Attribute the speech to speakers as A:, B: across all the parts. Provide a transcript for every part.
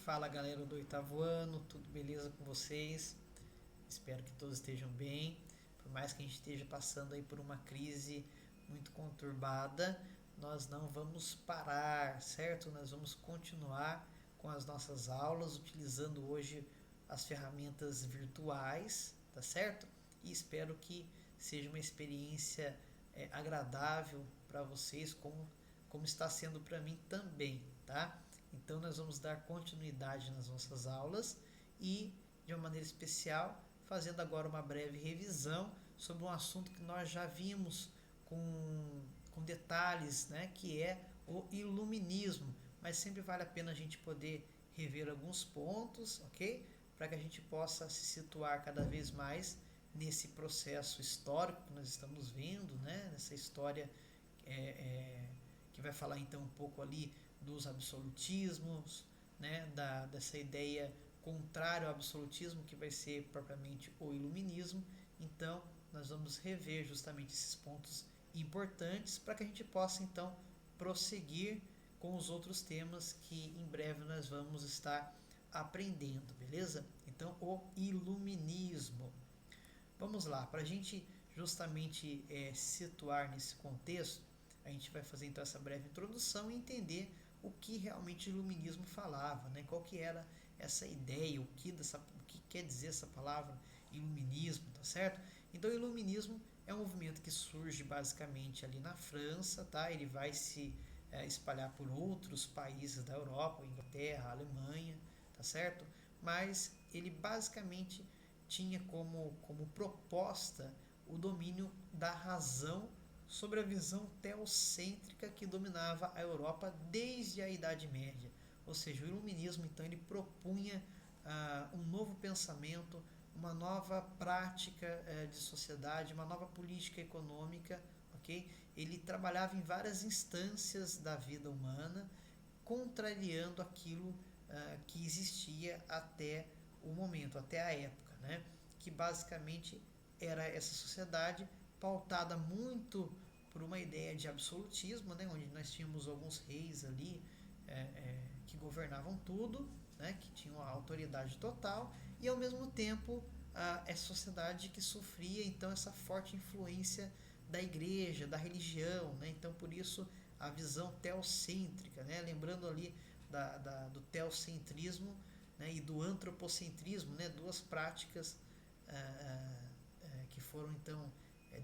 A: Fala galera do oitavo ano, tudo beleza com vocês? Espero que todos estejam bem. Por mais que a gente esteja passando aí por uma crise muito conturbada, nós não vamos parar, certo? Nós vamos continuar com as nossas aulas, utilizando hoje as ferramentas virtuais, tá certo? E espero que seja uma experiência agradável para vocês, como está sendo para mim também, tá? Então nós vamos dar continuidade nas nossas aulas e, de uma maneira especial, fazendo agora uma breve revisão sobre um assunto que nós já vimos com detalhes, né, que é o iluminismo, mas sempre vale a pena a gente poder rever alguns pontos, ok? Para que a gente possa se situar cada vez mais nesse processo histórico que nós estamos vendo, né? Nessa história que vai falar então um pouco ali dos absolutismos, né? Dessa ideia contrária ao absolutismo que vai ser propriamente o iluminismo. Então nós vamos rever justamente esses pontos importantes para que a gente possa então prosseguir com os outros temas que em breve nós vamos estar aprendendo, beleza? Então, o iluminismo. Vamos lá, para a gente justamente situar nesse contexto, a gente vai fazer então essa breve introdução e entender o que realmente o iluminismo falava, né? Qual que era essa ideia, o que quer dizer essa palavra iluminismo, tá certo? Então o iluminismo é um movimento que surge basicamente ali na França, tá? Ele vai se espalhar por outros países da Europa, Inglaterra, Alemanha, tá certo? Mas ele basicamente tinha como proposta o domínio da razão sobre a visão teocêntrica que dominava a Europa desde a Idade Média. Ou seja, o iluminismo então ele propunha um novo pensamento, uma nova prática de sociedade, uma nova política econômica, ok? Ele trabalhava em várias instâncias da vida humana, contrariando aquilo que existia até o momento, até a época, né? Que basicamente era essa sociedade pautada muito por uma ideia de absolutismo, né? Onde nós tínhamos alguns reis ali que governavam tudo, né? Que tinham a autoridade total, e ao mesmo tempo essa sociedade que sofria então essa forte influência da igreja, da religião, né? Então por isso a visão teocêntrica, né? Lembrando ali do teocentrismo, né? E do antropocentrismo, né? Duas práticas que foram então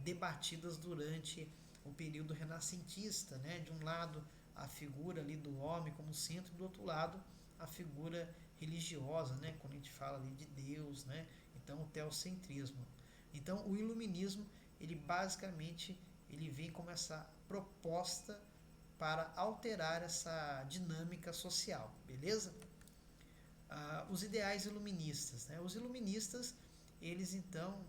A: debatidas durante o período renascentista, né? De um lado a figura ali do homem como centro, do outro lado a figura religiosa, né? Quando a gente fala ali de Deus, né? Então o teocentrismo. Então o iluminismo ele basicamente ele vem como essa proposta para alterar essa dinâmica social, beleza? Os ideais iluministas, né? Os iluministas eles então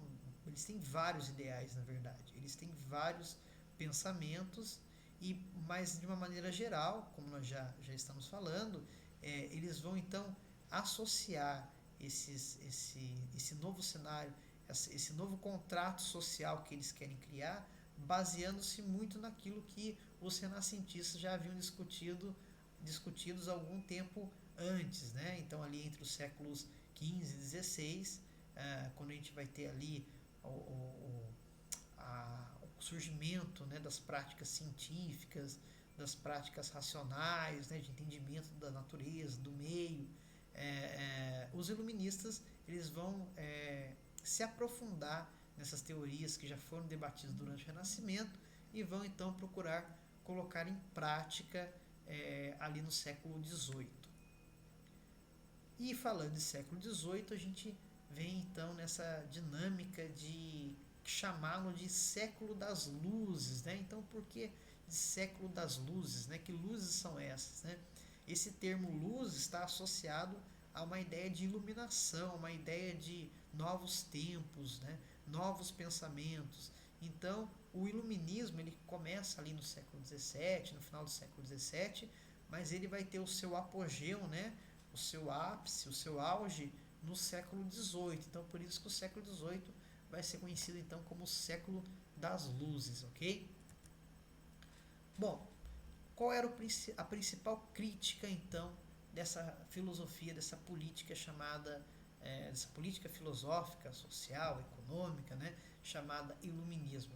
A: eles têm vários ideais, na verdade, eles têm vários pensamentos e mas de uma maneira geral, como nós já estamos falando, eles vão então associar esse novo cenário, esse novo contrato social que eles querem criar, baseando-se muito naquilo que os renascentistas já haviam discutidos há algum tempo antes, né? Então ali entre os séculos XV e XVI, quando a gente vai ter ali o surgimento, né, das práticas científicas, das práticas racionais, né, de entendimento da natureza, do meio, os iluministas eles vão se aprofundar nessas teorias que já foram debatidas durante o Renascimento e vão então procurar colocar em prática ali no século XVIII. E falando de século XVIII, a gente vem então nessa dinâmica de chamá-lo de século das luzes, né? Então, por que de século das luzes, né? Que luzes são essas, né? Esse termo luz está associado a uma ideia de iluminação, uma ideia de novos tempos, né? Novos pensamentos. Então, o iluminismo ele começa ali no século XVII, no final do século XVII, mas ele vai ter o seu apogeu, né? O seu ápice, o seu auge no século XVIII. Então, por isso que o século XVIII vai ser conhecido então como o século das luzes, ok? Bom, qual era a principal crítica então dessa filosofia, dessa política chamada, dessa política filosófica, social, econômica, né, chamada iluminismo.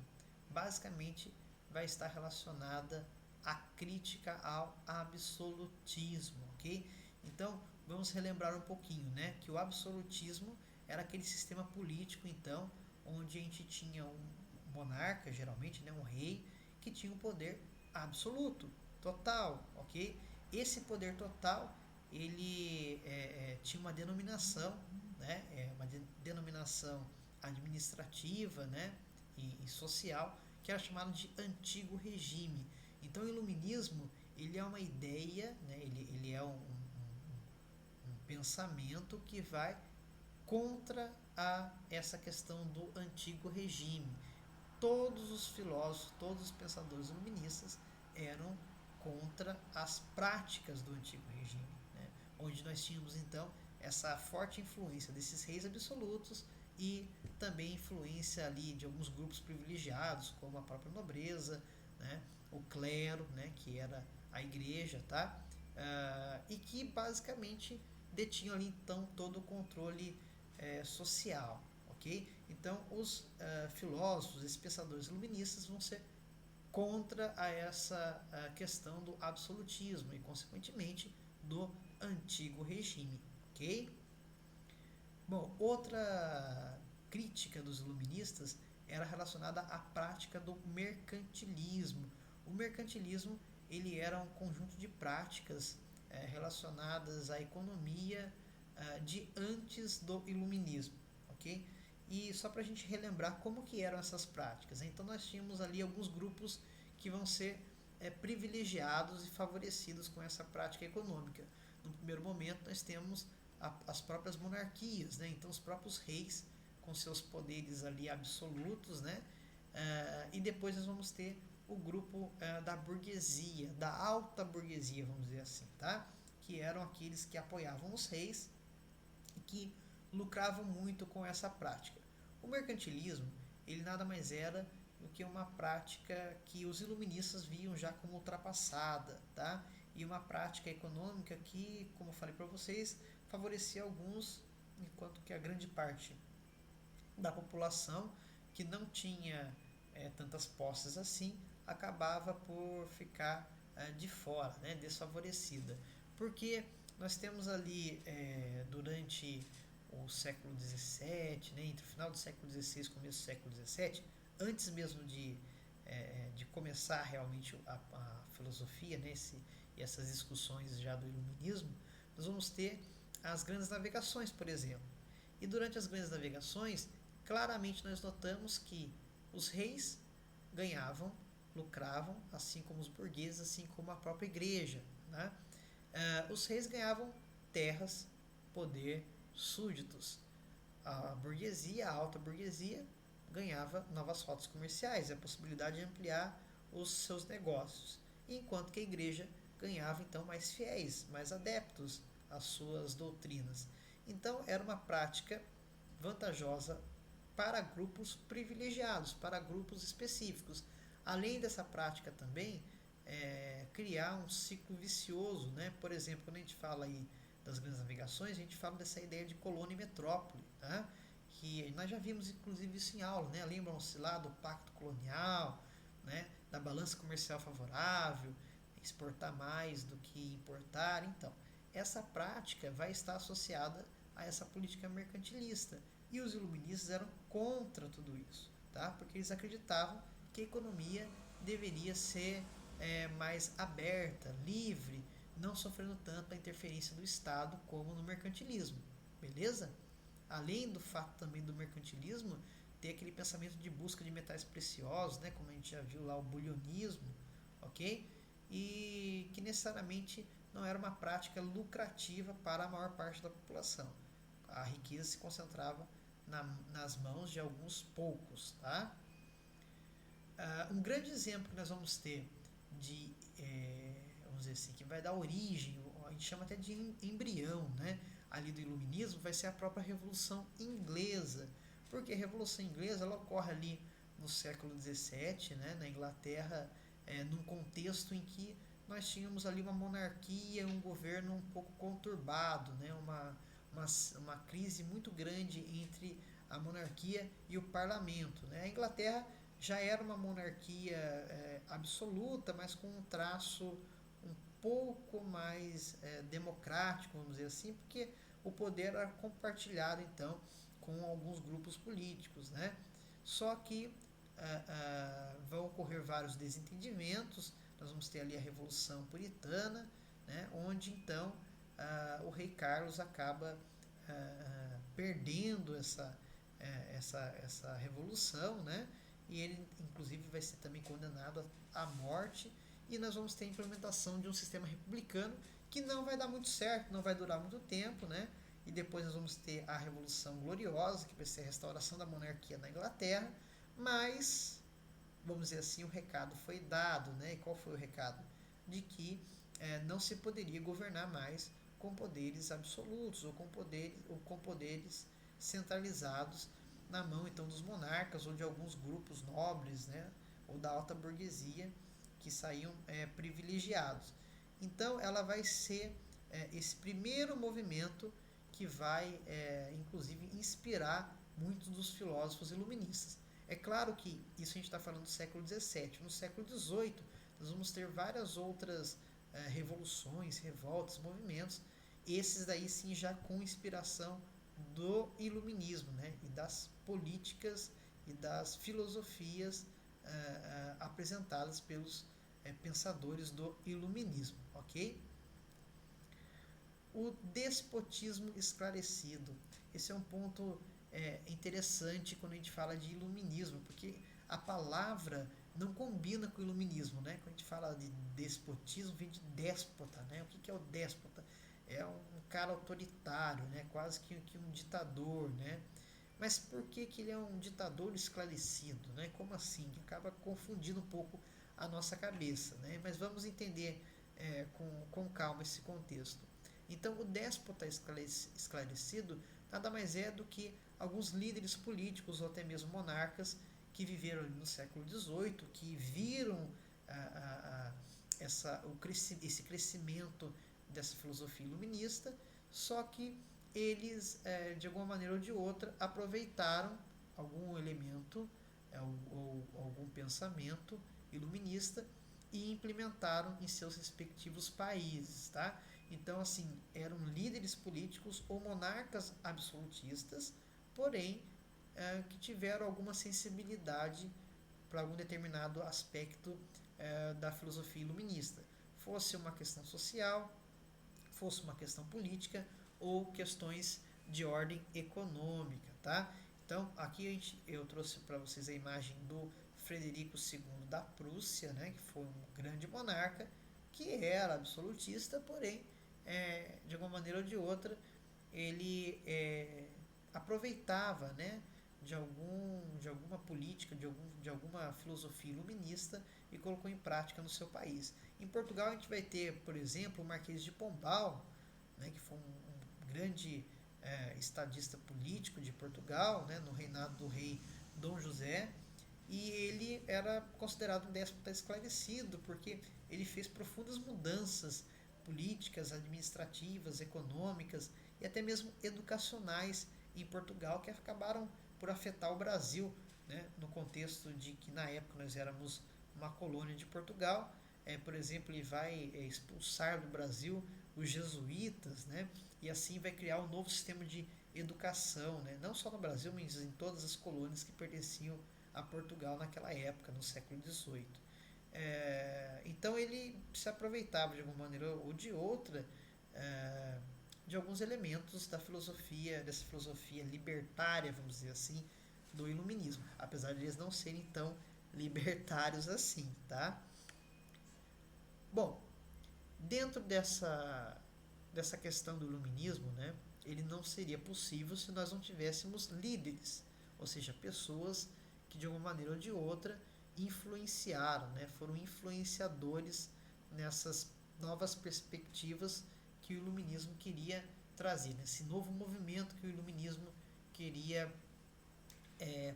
A: Basicamente, vai estar relacionada à crítica ao absolutismo, ok? Então, vamos relembrar um pouquinho, né, que o absolutismo era aquele sistema político, então, onde a gente tinha um monarca, geralmente, né, um rei, que tinha um poder absoluto, total, ok? Esse poder total, ele tinha uma denominação, né, uma denominação administrativa, né, e social, que era chamado de antigo regime. Então, o iluminismo, ele é uma ideia, né, ele é um pensamento que vai contra essa questão do antigo regime. Todos os filósofos, todos os pensadores iluministas eram contra as práticas do antigo regime, né? Onde nós tínhamos então essa forte influência desses reis absolutos e também influência ali de alguns grupos privilegiados, como a própria nobreza, né? O clero, né? Que era a igreja, tá? E que basicamente detinham ali então todo o controle social, ok? Então os filósofos, esses pensadores iluministas vão ser contra essa questão do absolutismo e consequentemente do antigo regime, ok? Bom, outra crítica dos iluministas era relacionada à prática do mercantilismo. O mercantilismo ele era um conjunto de práticas relacionadas à economia de antes do iluminismo, ok? E só para a gente relembrar como que eram essas práticas. Então nós tínhamos ali alguns grupos que vão ser privilegiados e favorecidos com essa prática econômica. No primeiro momento nós temos as próprias monarquias, né? Então os próprios reis com seus poderes ali absolutos, né? E depois nós vamos ter o grupo da burguesia, da alta burguesia, vamos dizer assim, tá? Que eram aqueles que apoiavam os reis e que lucravam muito com essa prática. O mercantilismo, ele nada mais era do que uma prática que os iluministas viam já como ultrapassada, tá? E uma prática econômica que, como eu falei para vocês, favorecia alguns, enquanto que a grande parte da população que não tinha tantas posses assim acabava por ficar de fora, né, desfavorecida. Porque nós temos ali durante o século XVII, né, entre o final do século XVI e o começo do século XVII, antes mesmo de começar realmente a filosofia, né, e essas discussões já do iluminismo, nós vamos ter as grandes navegações, por exemplo. E durante as grandes navegações, claramente nós notamos que os reis ganhavam, lucravam, assim como os burgueses, assim como a própria igreja, né? Os reis ganhavam terras, poder, súditos. A burguesia, a alta burguesia, ganhava novas rotas comerciais, a possibilidade de ampliar os seus negócios, enquanto que a igreja ganhava então mais fiéis, mais adeptos às suas doutrinas. Então era uma prática vantajosa para grupos privilegiados, para grupos específicos. Além dessa prática também, criar um ciclo vicioso, né? Por exemplo, quando a gente fala aí das grandes navegações, a gente fala dessa ideia de colônia e metrópole, tá? Que nós já vimos inclusive isso em aula, né? Lembram-se lá do pacto colonial, né? Da balança comercial favorável, exportar mais do que importar. Então, essa prática vai estar associada a essa política mercantilista. E os iluministas eram contra tudo isso, tá? Porque eles acreditavam que a economia deveria ser mais aberta, livre, não sofrendo tanto a interferência do Estado como no mercantilismo, beleza? Além do fato também do mercantilismo, ter aquele pensamento de busca de metais preciosos, né? Como a gente já viu lá, o bulionismo, ok? E que necessariamente não era uma prática lucrativa para a maior parte da população. A riqueza se concentrava nas mãos de alguns poucos, tá? Um grande exemplo que nós vamos ter de, vamos dizer assim, que vai dar origem, a gente chama até de embrião, né, ali do iluminismo, vai ser a própria Revolução Inglesa, porque a Revolução Inglesa ela ocorre ali no século XVII, né, na Inglaterra, num contexto em que nós tínhamos ali uma monarquia, um governo um pouco conturbado, né? Uma crise muito grande entre a monarquia e o parlamento, né? A Inglaterra já era uma monarquia absoluta, mas com um traço um pouco mais democrático, vamos dizer assim, porque o poder era compartilhado então com alguns grupos políticos, né? Só que vão ocorrer vários desentendimentos. Nós vamos ter ali a Revolução Puritana, né? Onde então o rei Carlos acaba perdendo essa revolução, né? E ele inclusive vai ser também condenado à morte, e nós vamos ter a implementação de um sistema republicano que não vai dar muito certo, não vai durar muito tempo, né? E depois nós vamos ter a Revolução Gloriosa, que vai ser a restauração da monarquia na Inglaterra, mas, vamos dizer assim, o recado foi dado, né? E qual foi o recado? De que não se poderia governar mais com poderes absolutos ou com poderes centralizados na mão então dos monarcas ou de alguns grupos nobres, né? Ou da alta burguesia que saíam privilegiados. Então, ela vai ser esse primeiro movimento que vai, inclusive, inspirar muitos dos filósofos iluministas. É claro que isso a gente está falando do século XVII. No século XVIII, nós vamos ter várias outras revoluções, revoltas, movimentos. Esses daí sim já com inspiração do iluminismo, né? E das políticas e das filosofias apresentadas pelos pensadores do iluminismo, ok? O despotismo esclarecido. Esse é um ponto interessante quando a gente fala de iluminismo, porque a palavra não combina com o iluminismo, né? Quando a gente fala de despotismo, vem de déspota, né? O que é o déspota? É um cara autoritário, né? Quase que um ditador, né? Mas por que ele é um ditador esclarecido, né? Como assim? Que acaba confundindo um pouco a nossa cabeça, né? Mas vamos entender com calma esse contexto. Então, o déspota esclarecido nada mais é do que alguns líderes políticos ou até mesmo monarcas que viveram ali no século XVIII, que viram esse crescimento dessa filosofia iluminista, só que eles, de alguma maneira ou de outra, aproveitaram algum elemento ou algum pensamento iluminista e implementaram em seus respectivos países, tá? Então, assim, eram líderes políticos ou monarcas absolutistas, porém, que tiveram alguma sensibilidade para algum determinado aspecto da filosofia iluminista. Fosse uma questão social, fosse uma questão política ou questões de ordem econômica, tá? Então, aqui eu trouxe para vocês a imagem do Frederico II da Prússia, né, que foi um grande monarca, que era absolutista, porém, de alguma maneira ou de outra, ele aproveitava, né, de alguma política, de alguma filosofia iluminista e colocou em prática no seu país. Em Portugal a gente vai ter, por exemplo, o Marquês de Pombal, né, que foi um grande estadista político de Portugal, né, no reinado do rei Dom José, e ele era considerado um déspota esclarecido porque ele fez profundas mudanças políticas, administrativas, econômicas e até mesmo educacionais em Portugal que acabaram por afetar o Brasil, né, no contexto de que na época nós éramos uma colônia de Portugal. Por exemplo, ele vai expulsar do Brasil os jesuítas, né, e assim vai criar um novo sistema de educação, né, não só no Brasil, mas em todas as colônias que pertenciam a Portugal naquela época, no século XVIII. Então ele se aproveitava de alguma maneira ou de outra de alguns elementos dessa filosofia libertária, vamos dizer assim, do iluminismo, apesar de eles não serem tão libertários assim, tá? Bom, dentro dessa questão do iluminismo, né, ele não seria possível se nós não tivéssemos líderes, ou seja, pessoas que de alguma maneira ou de outra influenciaram, né, foram influenciadores nessas novas perspectivas que o iluminismo queria trazer, nesse novo movimento que o iluminismo queria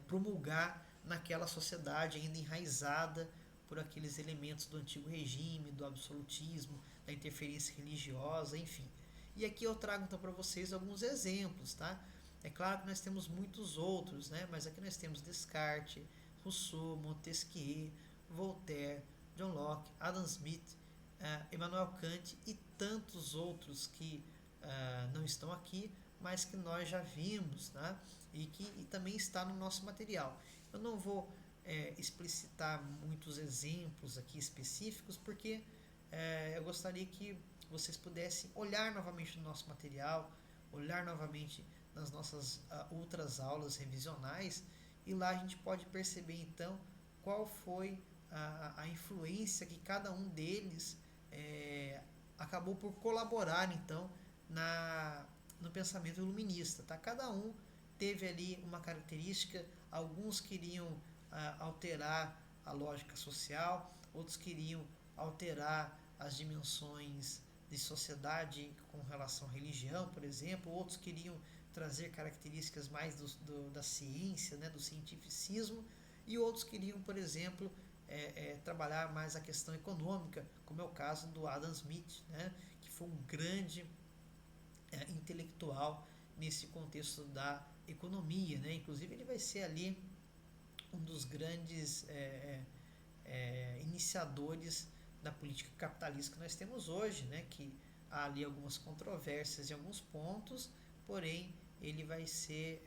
A: promulgar naquela sociedade ainda enraizada por aqueles elementos do antigo regime, do absolutismo, da interferência religiosa, enfim. E aqui eu trago então para vocês alguns exemplos, tá? É claro que nós temos muitos outros, né? Mas aqui nós temos Descartes, Rousseau, Montesquieu, Voltaire, John Locke, Adam Smith, Immanuel Kant e tantos outros que não estão aqui, mas que nós já vimos, tá? E também está no nosso material. Eu não vou explicitar muitos exemplos aqui específicos, porque eu gostaria que vocês pudessem olhar novamente no nosso material, olhar novamente nas nossas outras aulas revisionais, e lá a gente pode perceber então qual foi a influência que cada um deles acabou por colaborar então no pensamento iluminista, tá? Cada um teve ali uma característica. Alguns queriam alterar a lógica social, outros queriam alterar as dimensões de sociedade com relação à religião, por exemplo, outros queriam trazer características mais da ciência, né, do cientificismo, e outros queriam, por exemplo, trabalhar mais a questão econômica, como é o caso do Adam Smith, né, que foi um grande intelectual nesse contexto da economia, né? Inclusive ele vai ser ali um dos grandes iniciadores da política capitalista que nós temos hoje, né? Que há ali algumas controvérsias em alguns pontos, porém ele vai ser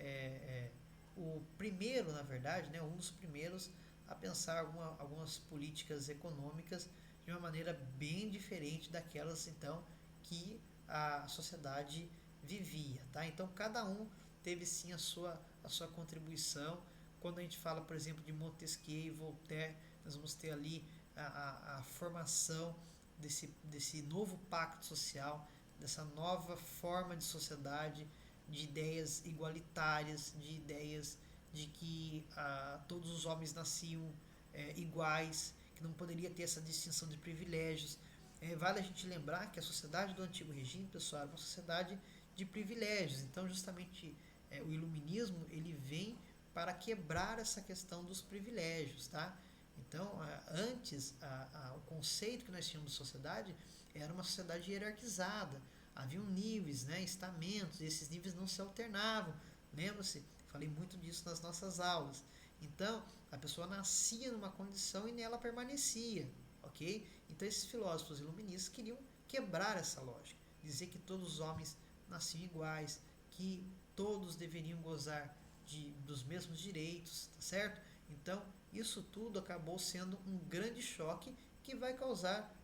A: o primeiro, na verdade, né? Um dos primeiros a pensar algumas políticas econômicas de uma maneira bem diferente daquelas então que a sociedade vivia, tá? Então cada um teve sim a sua contribuição. Quando a gente fala, por exemplo, de Montesquieu e Voltaire, nós vamos ter ali a formação desse novo pacto social, dessa nova forma de sociedade, de ideias igualitárias, de ideias de que todos os homens nasciam iguais, que não poderia ter essa distinção de privilégios. Vale a gente lembrar que a sociedade do antigo regime, pessoal, era uma sociedade de privilégios. Então, justamente, o iluminismo ele vem para quebrar essa questão dos privilégios, tá? Então, antes, o conceito que nós tínhamos de sociedade era uma sociedade hierarquizada. Haviam níveis, né, estamentos, e esses níveis não se alternavam. Lembra-se? Falei muito disso nas nossas aulas. Então, a pessoa nascia numa condição e nela permanecia, ok? Então, esses filósofos iluministas queriam quebrar essa lógica, dizer que todos os homens nasciam iguais, que todos deveriam gozar dos mesmos direitos, tá certo? Então, isso tudo acabou sendo um grande choque que vai causar,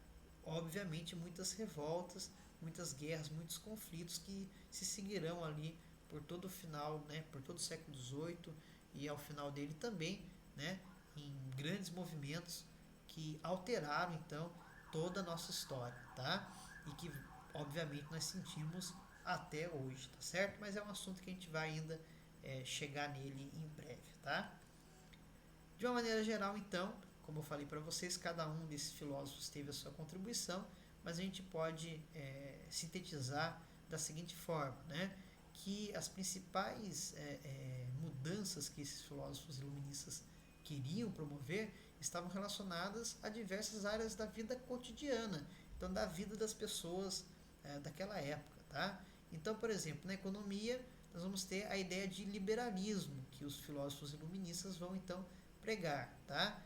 A: obviamente, muitas revoltas, muitas guerras, muitos conflitos que se seguirão ali por todo o final, né, por todo o século XVIII e ao final dele também, né, em grandes movimentos que alteraram então toda a nossa história, tá? E que obviamente nós sentimos até hoje, tá certo? Mas é um assunto que a gente vai ainda chegar nele em breve, tá? De uma maneira geral, então, como eu falei para vocês, cada um desses filósofos teve a sua contribuição, mas a gente pode sintetizar da seguinte forma, né? Que as principais mudanças que esses filósofos iluministas queriam promover estavam relacionadas a diversas áreas da vida cotidiana, então da vida das pessoas daquela época, tá? Então, por exemplo, na economia nós vamos ter a ideia de liberalismo que os filósofos iluministas vão então pregar, tá?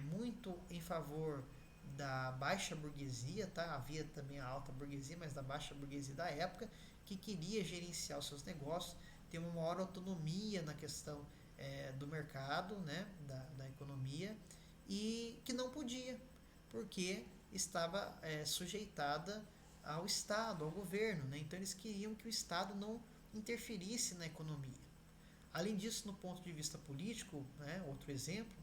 A: Muito em favor da baixa burguesia, tá? Havia também a alta burguesia, mas da baixa burguesia da época, que queria gerenciar os seus negócios, ter uma maior autonomia na questão do mercado, né? Da economia, e que não podia, porque estava sujeitada ao Estado, ao governo, né? Então eles queriam que o Estado não interferisse na economia. Além disso, no ponto de vista político, né, outro exemplo,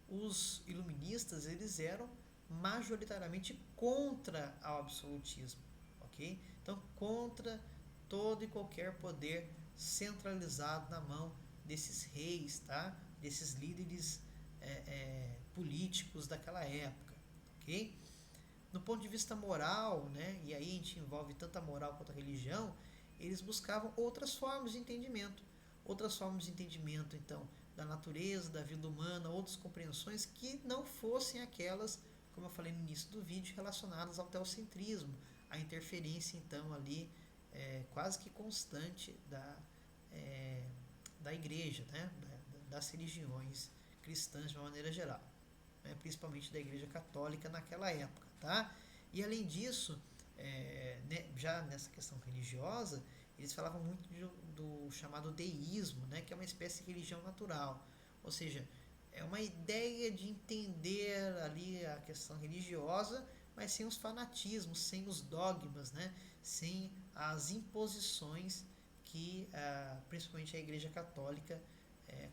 A: os iluministas eles eram majoritariamente contra o absolutismo, ok? Então, contra todo e qualquer poder centralizado na mão desses reis, tá? Desses líderes políticos daquela época, ok? No ponto de vista moral, né, e aí a gente envolve tanto a moral quanto a religião, eles buscavam outras formas de entendimento. Outras formas de entendimento, então, da natureza, da vida humana, outras compreensões que não fossem aquelas, como eu falei no início do vídeo, relacionadas ao teocentrismo, a interferência então ali quase que constante da igreja, né? Das religiões cristãs de uma maneira geral, né? Principalmente da igreja católica naquela época, tá? E além disso, né, já nessa questão religiosa, eles falavam muito do chamado deísmo, né, que é uma espécie de religião natural, ou seja, é uma ideia de entender ali a questão religiosa, mas sem os fanatismos, sem os dogmas, né, sem as imposições que principalmente a Igreja Católica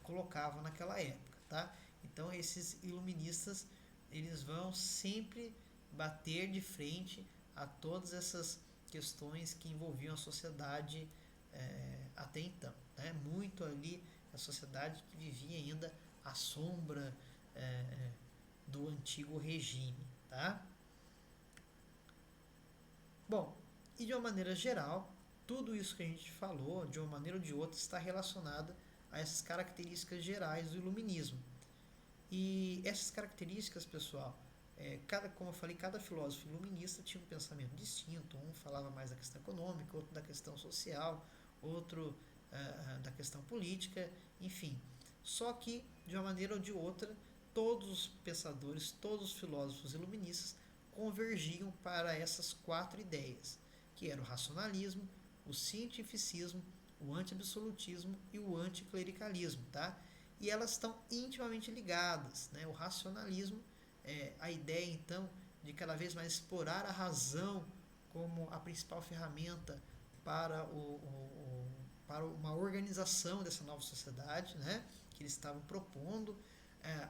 A: colocava naquela época, tá? Então esses iluministas eles vão sempre bater de frente a todas essas questões que envolviam a sociedade até então, né? Muito ali a sociedade que vivia ainda à sombra do antigo regime, tá? Bom, e de uma maneira geral, tudo isso que a gente falou, de uma maneira ou de outra, está relacionado a essas características gerais do iluminismo. E essas características, pessoal, como eu falei, cada filósofo iluminista tinha um pensamento distinto. Um falava mais da questão econômica, outro da questão social, outro da questão política, enfim. Só que, de uma maneira ou de outra, todos os pensadores, todos os filósofos iluministas convergiam para essas quatro ideias, que eram o racionalismo, o cientificismo, o anti-absolutismo e o anticlericalismo, tá? E elas estão intimamente ligadas, né? O racionalismo a ideia então de cada vez mais explorar a razão como a principal ferramenta para para uma organização dessa nova sociedade, né? Que eles estavam propondo,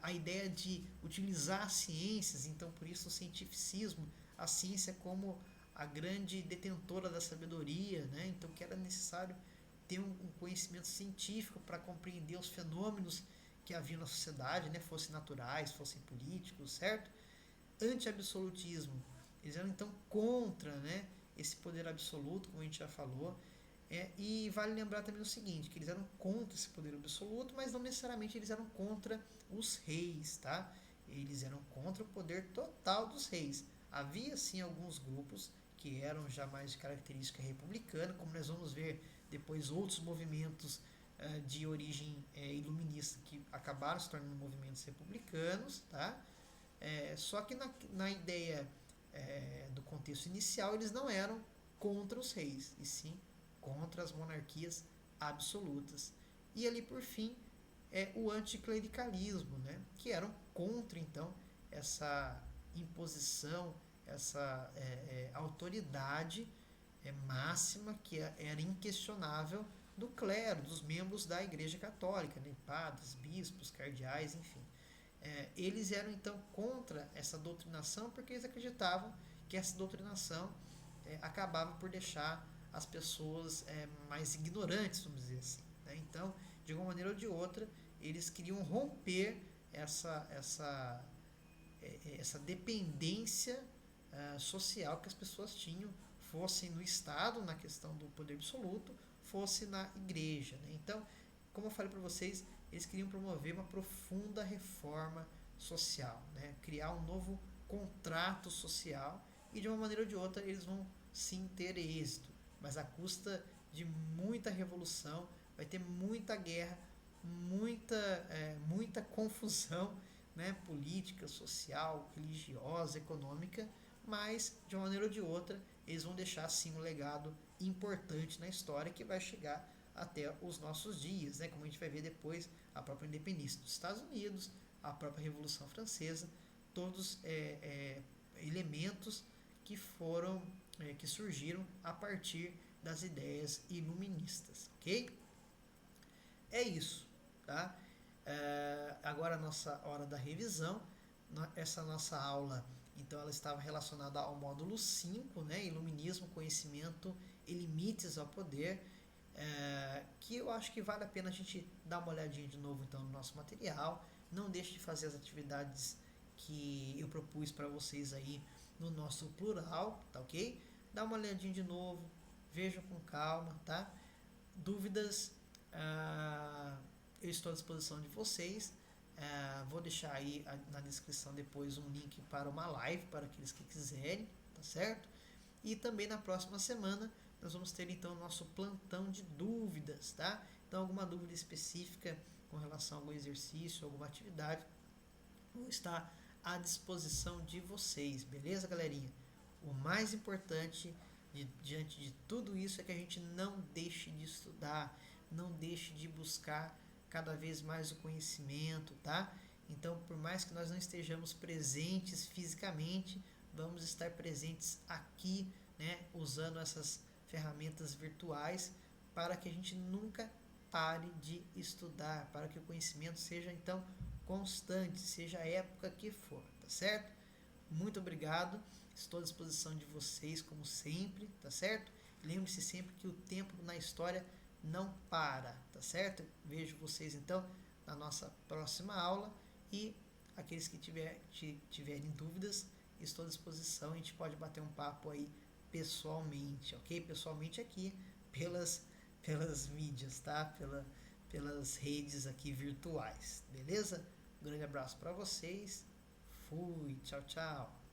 A: a ideia de utilizar as ciências, então por isso o cientificismo, a ciência como a grande detentora da sabedoria, né? Então que era necessário ter um conhecimento científico para compreender os fenômenos que haviam na sociedade, né? Fossem naturais, fossem políticos, certo? Anti-absolutismo, eles eram então contra, né, esse poder absoluto, como a gente já falou, e vale lembrar também o seguinte, que eles eram contra esse poder absoluto, mas não necessariamente eles eram contra os reis, tá? Eles eram contra o poder total dos reis. Havia sim alguns grupos que eram já mais de característica republicana, como nós vamos ver depois outros movimentos de origem iluminista que acabaram se tornando movimentos republicanos, tá? Só que na ideia do contexto inicial eles não eram contra os reis, e sim contra as monarquias absolutas. E ali por fim o anticlericalismo, né? Que eram contra então essa imposição, essa autoridade máxima que era inquestionável do clero, dos membros da Igreja Católica, né? Padres, bispos, cardeais, enfim. Eles eram então contra essa doutrinação porque eles acreditavam que essa doutrinação acabava por deixar as pessoas mais ignorantes, vamos dizer assim, né? Então, de uma maneira ou de outra, eles queriam romper essa dependência social que as pessoas tinham, fosse no Estado, na questão do poder absoluto, fosse na igreja, né? Então, como eu falei para vocês, eles queriam promover uma profunda reforma social, né? Criar um novo contrato social e de uma maneira ou de outra eles vão sim ter êxito, mas à custa de muita revolução, vai ter muita guerra, muita confusão, né? Política, social, religiosa, econômica, mas de uma maneira ou de outra eles vão deixar sim um legado importante na história que vai chegar até os nossos dias, né? Como a gente vai ver depois, a própria independência dos Estados Unidos, a própria Revolução Francesa, todos elementos que foram que surgiram a partir das ideias iluministas, ok? É isso, tá? Agora a nossa hora da revisão, essa nossa aula, então ela estava relacionada ao módulo 5, né? Iluminismo, conhecimento e limites ao poder, que eu acho que vale a pena a gente dar uma olhadinha de novo então no nosso material. Não deixe de fazer as atividades que eu propus para vocês aí no nosso plural, tá ok? Dá uma olhadinha de novo, veja com calma, tá? Dúvidas, eu estou à disposição de vocês. Vou deixar aí na descrição depois um link para uma live para aqueles que quiserem, tá certo? E também na próxima semana nós vamos ter então o nosso plantão de dúvidas, tá? Então alguma dúvida específica com relação a algum exercício, alguma atividade, vou estar à disposição de vocês, beleza, galerinha? O mais importante diante de tudo isso é que a gente não deixe de estudar, não deixe de buscar cada vez mais o conhecimento, tá? Então, por mais que nós não estejamos presentes fisicamente, vamos estar presentes aqui, né, usando essas ferramentas virtuais para que a gente nunca pare de estudar, para que o conhecimento seja então constante, seja a época que for, tá certo? Muito obrigado, estou à disposição de vocês como sempre, tá certo? Lembre-se sempre que o tempo na história não para, tá certo? Vejo vocês então na nossa próxima aula e aqueles que tiverem dúvidas, estou à disposição, a gente pode bater um papo aí pessoalmente, ok? Pessoalmente aqui pelas mídias, tá? Pelas redes aqui virtuais, beleza? Um grande abraço para vocês, fui, tchau, tchau.